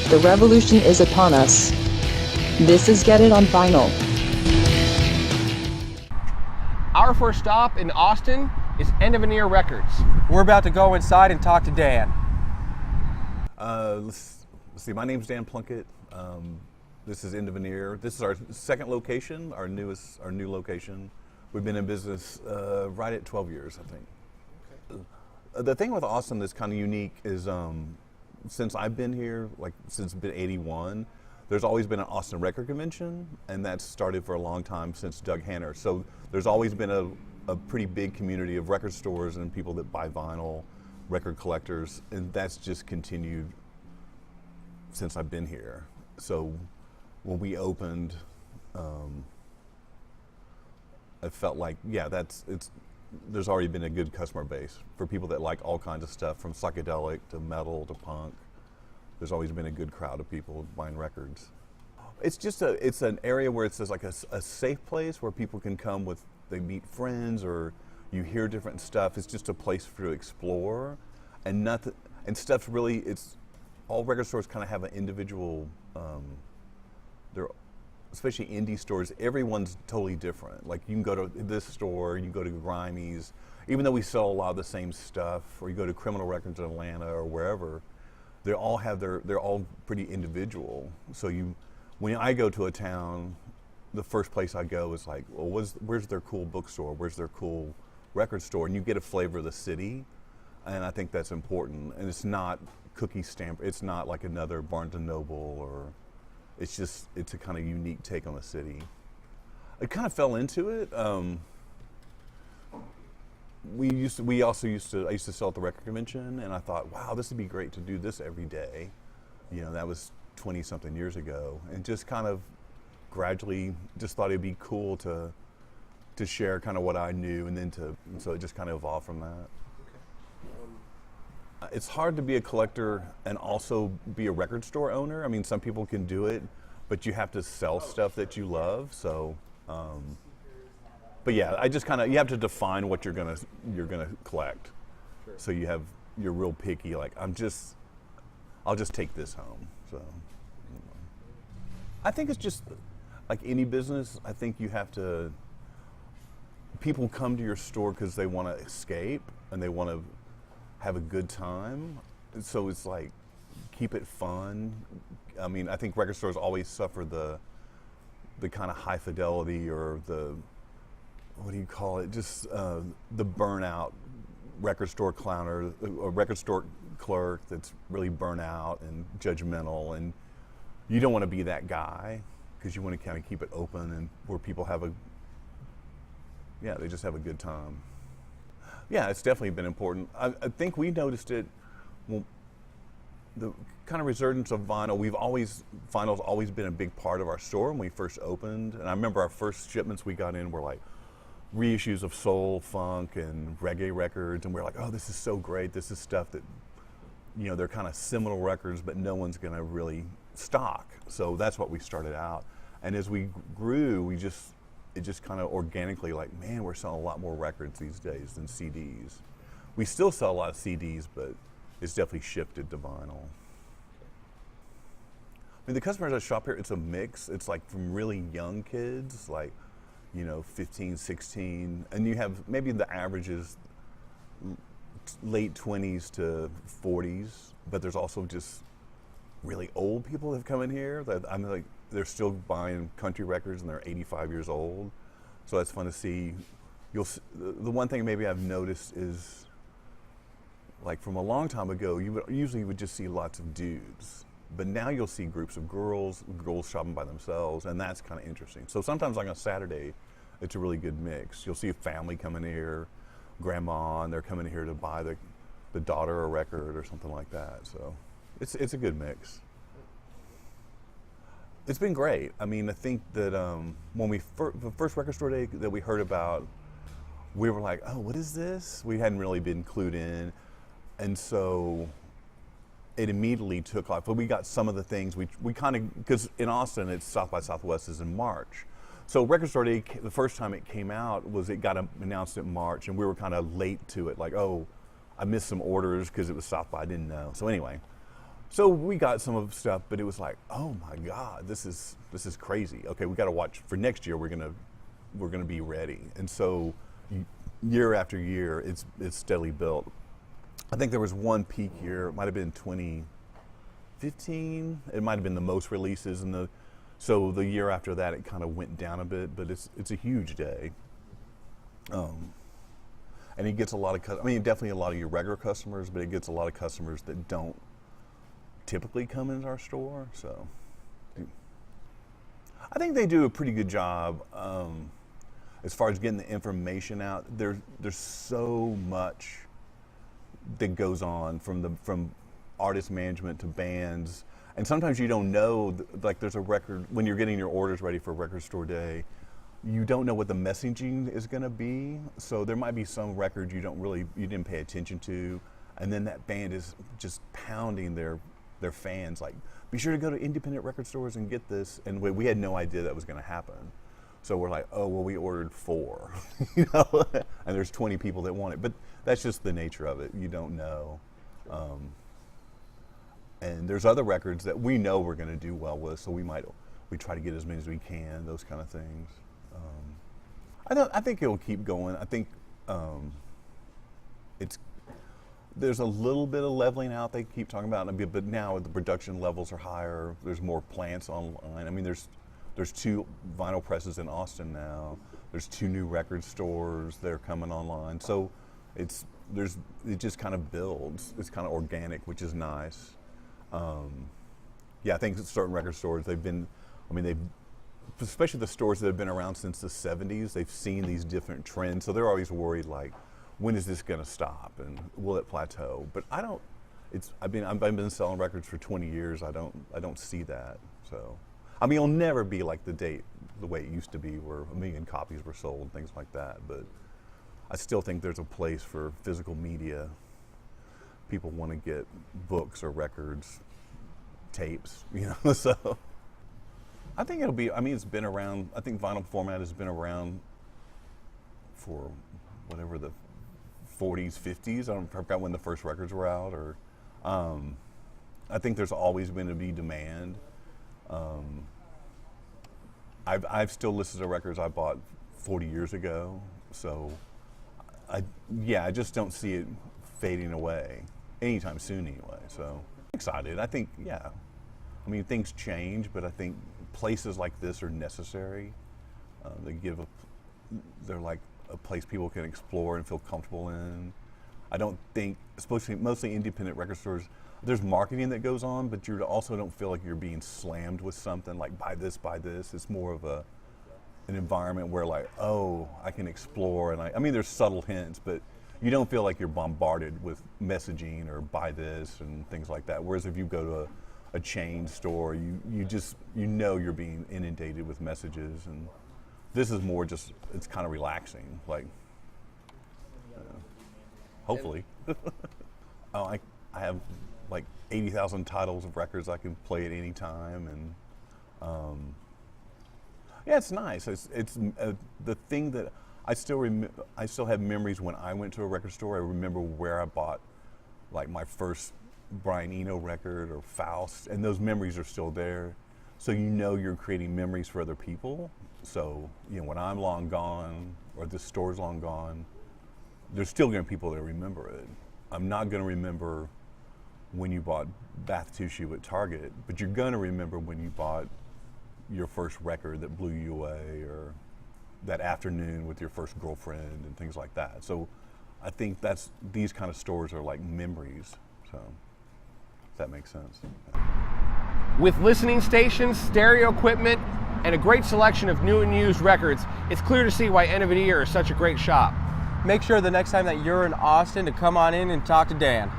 The revolution is upon us. This is Get It on Vinyl. Our first stop in Austin is End of an Ear Records. We're about to go inside and talk to Dan. Let's see, my name's Dan Plunkett. This is End of an Ear. This is our second location, our new location. We've been in business right at 12 years, I think. Okay. The thing with Austin that's kind of unique is since I've been here, like since it's been 81, there's always been an Austin Record Convention, and that's started for a long time since Doug Hanner. So there's always been a pretty big community of record stores and people that buy vinyl, record collectors, and that's just continued since I've been here. So when we opened, I felt like, yeah, there's already been a good customer base for people that like all kinds of stuff, from psychedelic to metal to punk. There's always been a good crowd of people buying records. It's just it's an area where it's just like a safe place where people can come they meet friends or you hear different stuff. It's just a place to explore, and stuff's really, all record stores kind of have an individual, especially indie stores, everyone's totally different. Like you can go to this store, you can go to Grimey's, even though we sell a lot of the same stuff, or you go to Criminal Records in Atlanta or wherever, they're all pretty individual. So when I go to a town, the first place I go is like, well, where's their cool bookstore? Where's their cool record store? And you get a flavor of the city, and I think that's important. And it's not cookie stamp. It's not like another Barnes and Noble, or it's a kind of unique take on the city. I kind of fell into it. I used to sell at the record convention, and I thought, wow, this would be great to do this every day. You know, that was 20 something years ago, and just kind of gradually just thought it'd be cool to share kind of what I knew, and so it just kind of evolved from that. Okay. It's hard to be a collector and also be a record store owner. I mean, some people can do it, but you have to sell stuff that you love. So, but yeah, you have to define what you're gonna collect. Sure. So you're real picky. Like I'll just take this home. So, I think it's just like any business. I think people come to your store because they want to escape and they want to have a good time. So it's like, keep it fun. I mean, I think record stores always suffer the kind of high fidelity, or what do you call it? Just the burnout record store clown, or a record store clerk that's really burnt out and judgmental, and you don't want to be that guy, because you want to kind of keep it open and where people they just have a good time. Yeah, it's definitely been important. I think we noticed it, the kind of resurgence of vinyl. Vinyl's always been a big part of our store when we first opened. And I remember our first shipments we got in were like reissues of soul, funk, and reggae records. And we're like, oh, this is so great. This is stuff that, they're kind of seminal records, but no one's gonna really stock. So that's what we started out. And as we grew, it just kind of organically, like, man, we're selling a lot more records these days than CDs. We still sell a lot of CDs, but it's definitely shifted to vinyl. I mean, the customers that shop here, it's a mix. It's like from really young kids, like, 15, 16, and you have maybe the average is late 20s to 40s, but there's also just really old people that have come in here that they're still buying country records and they're 85 years old. So that's fun to see. The one thing maybe I've noticed is, like from a long time ago, you would just see lots of dudes, but now you'll see groups of girls shopping by themselves, and that's kind of interesting. So sometimes like on a Saturday, it's a really good mix. You'll see a family coming here, grandma, and they're coming here to buy the daughter a record or something like that. So it's a good mix. It's been great. I mean, I think that when the first record store day that we heard about, we were like, oh, what is this? We hadn't really been clued in. And so it immediately took off. But we got some of the things, we kind of, because in Austin, it's South by Southwest is in March. So Record Store Day, the first time it came out it got announced in March, and we were kind of late to it. Like, oh, I missed some orders because it was South by, I didn't know. So anyway, So we got some of the stuff, but it was like, oh my God, this is crazy. Okay, we got to watch for next year. We're gonna be ready. And so year after year, it's steadily built. I think there was one peak year. It might have been 2015. It might have been the most releases, and so the year after that, it kind of went down a bit. But it's a huge day. And it gets a lot of, definitely a lot of your regular customers, but it gets a lot of customers that don't typically come into our store. So I think they do a pretty good job as far as getting the information out. There's so much that goes on from artist management to bands, and sometimes you don't know, like there's a record, when you're getting your orders ready for Record Store Day, you don't know what the messaging is going to be. So there might be some records you didn't pay attention to, and then that band is just pounding their fans, like, be sure to go to independent record stores and get this. And we had no idea that was going to happen. So we're like, oh, well, we ordered 4, and there's 20 people that want it. But that's just the nature of it. You don't know. And there's other records that we know we're going to do well with, so we try to get as many as we can, those kind of things. I think it'll keep going. I think there's a little bit of leveling out they keep talking about, but now the production levels are higher. There's more plants online. There's 2 vinyl presses in Austin now. There's 2 new record stores that are coming online. So it just kind of builds. It's kind of organic, which is nice. I think certain record stores, especially the stores that have been around since the 70s, they've seen these different trends. So they're always worried, like, when is this going to stop and will it plateau? But I've been selling records for 20 years. I don't see that. So, it'll never be like the way it used to be, where 1 million copies were sold, things like that. But I still think there's a place for physical media. People want to get books or records, tapes, so. I think it'll be, it's been around, I think vinyl format has been around for whatever the 40s, 50s. I forgot when the first records were out, or I think there's always going to be demand. I've still listened to records I bought 40 years ago, so I just don't see it fading away anytime soon anyway. So I'm excited. I think, things change, but I think places like this are necessary. They're like a place people can explore and feel comfortable in. I don't think, mostly independent record stores, there's marketing that goes on, but you also don't feel like you're being slammed with something like buy this. It's more of an environment where, like, oh, I can explore, and there's subtle hints, but you don't feel like you're bombarded with messaging or buy this and things like that. Whereas if you go to a chain store, you're being inundated with messages, and this is more just, it's kind of relaxing, like, hopefully. I have like 80,000 titles of records I can play at any time, and it's nice. It's the thing that I still have memories when I went to a record store. I remember where I bought like my first Brian Eno record or Faust, and those memories are still there. So you're creating memories for other people. So when I'm long gone or this store's long gone, there's still going to be people that remember it. I'm not going to remember when you bought Bath Tissue at Target, but you're going to remember when you bought your first record that blew you away, or that afternoon with your first girlfriend and things like that. So I think these kind of stores are like memories. So if that makes sense. With listening stations, stereo equipment, and a great selection of new and used records, it's clear to see why End of an Ear is such a great shop. Make sure the next time that you're in Austin to come on in and talk to Dan.